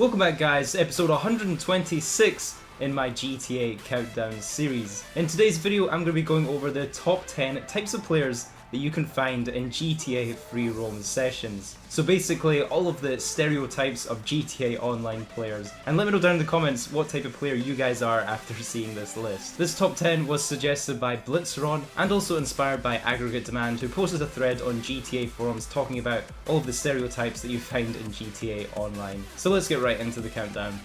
Welcome back guys, episode 126 in my GTA Countdown series. In today's video I'm going to be going over the top 10 types of players that you can find in GTA Freeroam sessions. So basically all of the stereotypes of GTA Online players. And let me know down in the comments what type of player you guys are after seeing this list. This top 10 was suggested by Blitzeron and also inspired by Aggregate Demand, who posted a thread on GTA forums talking about all of the stereotypes that you find in GTA Online. So let's get right into the countdown.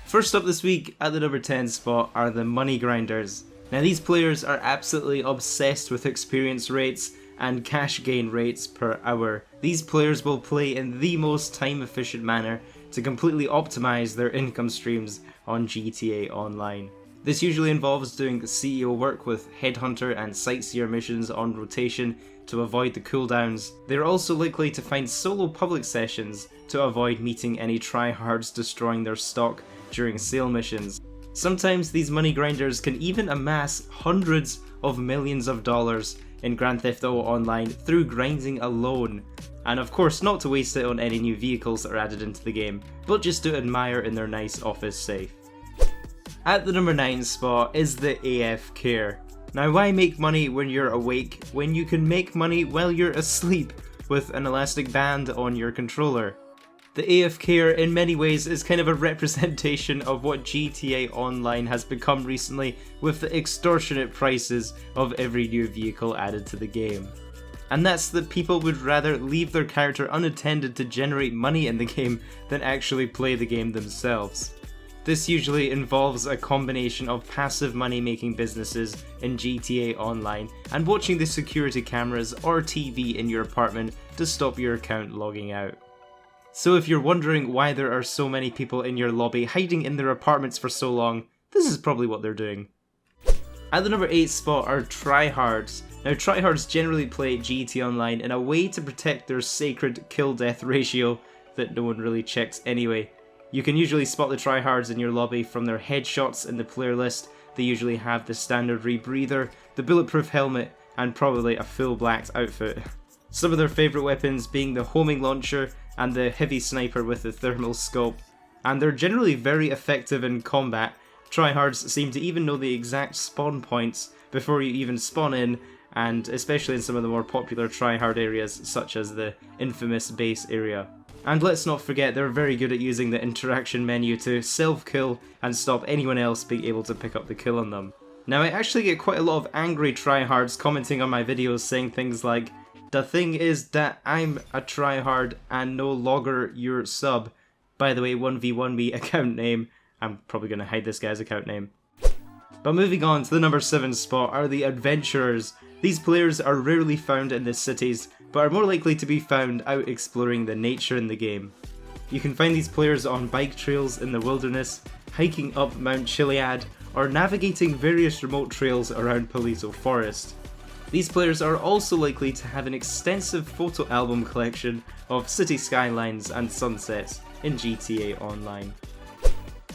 First up this week at the number 10 spot are the money grinders. Now these players are absolutely obsessed with experience rates and cash gain rates per hour. These players will play in the most time efficient manner to completely optimize their income streams on GTA Online. This usually involves doing CEO work with Headhunter and Sightseer missions on rotation to avoid the cooldowns. They're also likely to find solo public sessions to avoid meeting any tryhards destroying their stock during sale missions. Sometimes these money grinders can even amass hundreds of millions of dollars in Grand Theft Auto Online through grinding alone. And of course not to waste it on any new vehicles that are added into the game, but just to admire in their nice office safe. At the number 9 spot is the AFKER. Now why make money when you're awake when you can make money while you're asleep with an elastic band on your controller? The AFKER in many ways is kind of a representation of what GTA Online has become recently with the extortionate prices of every new vehicle added to the game. And that's that people would rather leave their character unattended to generate money in the game than actually play the game themselves. This usually involves a combination of passive money making businesses in GTA Online and watching the security cameras or TV in your apartment to stop your account logging out. So if you're wondering why there are so many people in your lobby hiding in their apartments for so long, this is probably what they're doing. At the number 8 spot are Tryhards. Now Tryhards generally play GTA Online in a way to protect their sacred kill-death ratio that no one really checks anyway. You can usually spot the Tryhards in your lobby from their headshots in the player list. They usually have the standard rebreather, the bulletproof helmet, and probably a full blacked outfit. Some of their favourite weapons being the homing launcher and the heavy sniper with the thermal scope. And they're generally very effective in combat. Tryhards seem to even know the exact spawn points before you even spawn in, and especially in some of the more popular tryhard areas such as the infamous base area. And let's not forget they're very good at using the interaction menu to self-kill and stop anyone else being able to pick up the kill on them. Now I actually get quite a lot of angry tryhards commenting on my videos saying things like, "The thing is that I'm a tryhard and no logger your sub." By the way, 1v1 me account name. I'm probably going to hide this guy's account name. But moving on to the number 7 spot are the adventurers. These players are rarely found in the cities, but are more likely to be found out exploring the nature in the game. You can find these players on bike trails in the wilderness, hiking up Mount Chiliad, or navigating various remote trails around Palito Forest. These players are also likely to have an extensive photo album collection of city skylines and sunsets in GTA Online.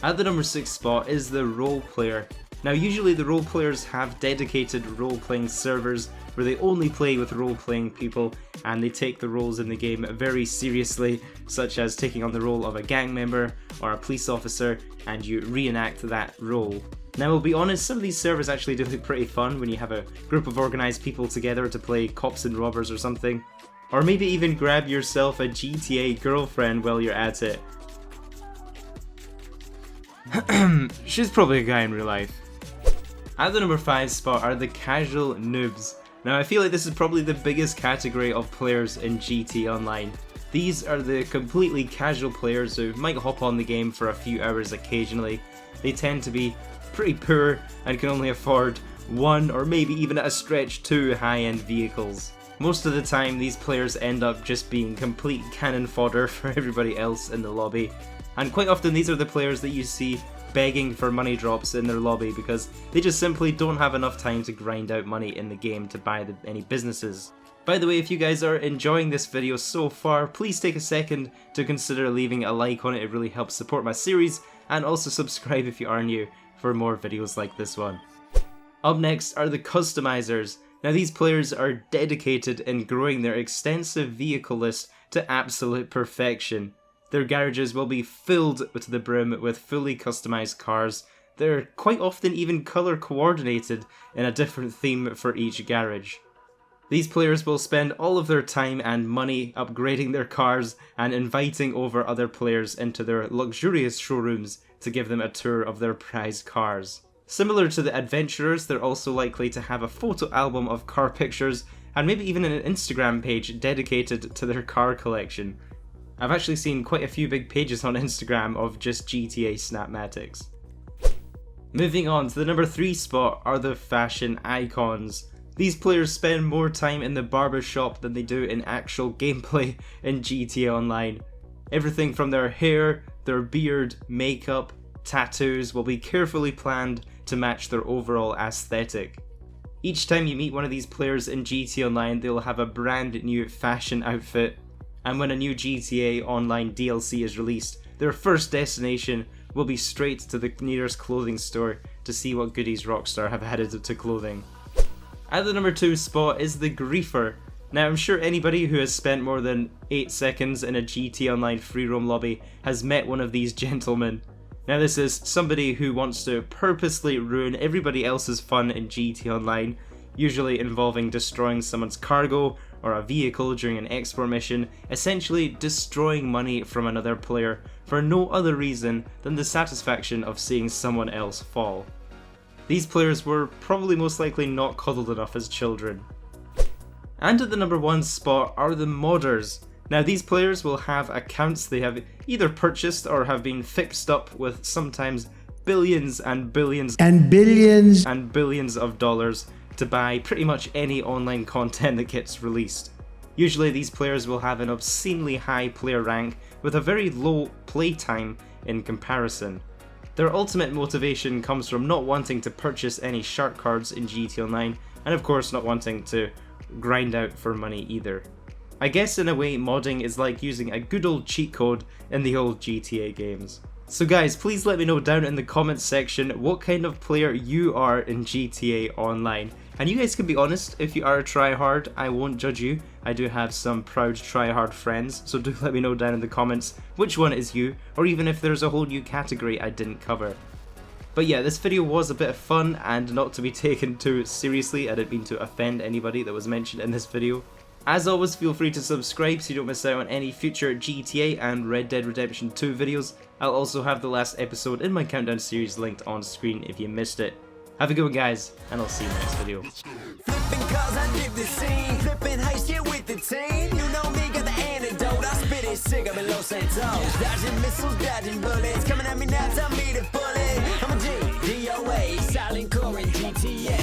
At the number 6 spot is the role player. Now usually the role players have dedicated role playing servers where they only play with role playing people and they take the roles in the game very seriously, such as taking on the role of a gang member or a police officer, and you reenact that role. Now I'll be honest, some of these servers actually do look pretty fun when you have a group of organised people together to play cops and robbers or something. Or maybe even grab yourself a GTA girlfriend while you're at it. She's probably a guy in real life. At the number 5 spot are the casual noobs. Now I feel like this is probably the biggest category of players in GT Online. These are the completely casual players who might hop on the game for a few hours occasionally. They tend to be pretty poor and can only afford one or maybe even at a stretch 2 high-end vehicles. Most of the time these players end up just being complete cannon fodder for everybody else in the lobby. And quite often these are the players that you see begging for money drops in their lobby because they just simply don't have enough time to grind out money in the game to buy any businesses. By the way, if you guys are enjoying this video so far, please take a second to consider leaving a like on it. It really helps support my series, and also subscribe if you are new for more videos like this one. Up next are the customizers. Now these players are dedicated in growing their extensive vehicle list to absolute perfection. Their garages will be filled to the brim with fully customized cars. They're quite often even colour coordinated in a different theme for each garage. These players will spend all of their time and money upgrading their cars and inviting over other players into their luxurious showrooms to give them a tour of their prized cars. Similar to the adventurers, they're also likely to have a photo album of car pictures and maybe even an Instagram page dedicated to their car collection. I've actually seen quite a few big pages on Instagram of just GTA snapmatics. Moving on to the number 3 spot are the fashion icons. These players spend more time in the barbershop than they do in actual gameplay in GTA Online. Everything from their hair, their beard, makeup, tattoos will be carefully planned to match their overall aesthetic. Each time you meet one of these players in GTA Online, they'll have a brand new fashion outfit, and when a new GTA Online DLC is released, their first destination will be straight to the nearest clothing store to see what goodies Rockstar have added to clothing. At the number 2 spot is the Griefer. Now I'm sure anybody who has spent more than 8 seconds in a GTA Online Freeroam lobby has met one of these gentlemen. Now this is somebody who wants to purposely ruin everybody else's fun in GTA Online, usually involving destroying someone's cargo or a vehicle during an export mission, essentially destroying money from another player for no other reason than the satisfaction of seeing someone else fall. These players were probably most likely not coddled enough as children. And at the number 1 spot are the modders. Now these players will have accounts they have either purchased or have been fixed up with sometimes billions and billions and billions and billions of dollars to buy pretty much any online content that gets released. Usually these players will have an obscenely high player rank with a very low playtime in comparison. Their ultimate motivation comes from not wanting to purchase any shark cards in GTA Online, and of course not wanting to grind out for money either. I guess in a way modding is like using a good old cheat code in the old GTA games. So guys, please let me know down in the comments section what kind of player you are in GTA Online. And you guys can be honest, if you are a tryhard, I won't judge you. I do have some proud tryhard friends, so do let me know down in the comments which one is you, or even if there's a whole new category I didn't cover. But yeah, this video was a bit of fun and not to be taken too seriously. I didn't mean to offend anybody that was mentioned in this video. As always, feel free to subscribe so you don't miss out on any future GTA and Red Dead Redemption 2 videos. I'll also have the last episode in my countdown series linked on screen if you missed it. Have a good one guys, and I'll see you in the next video. Flipping cars, I did the scene. Flipping heist, yeah, with the team. You know me, got the antidote. I spit it sick up in Los Santos. Dodging missiles, dodging bullets. Coming at me now, tell me to pull it. I'm a G, DOA, silent core in GTA.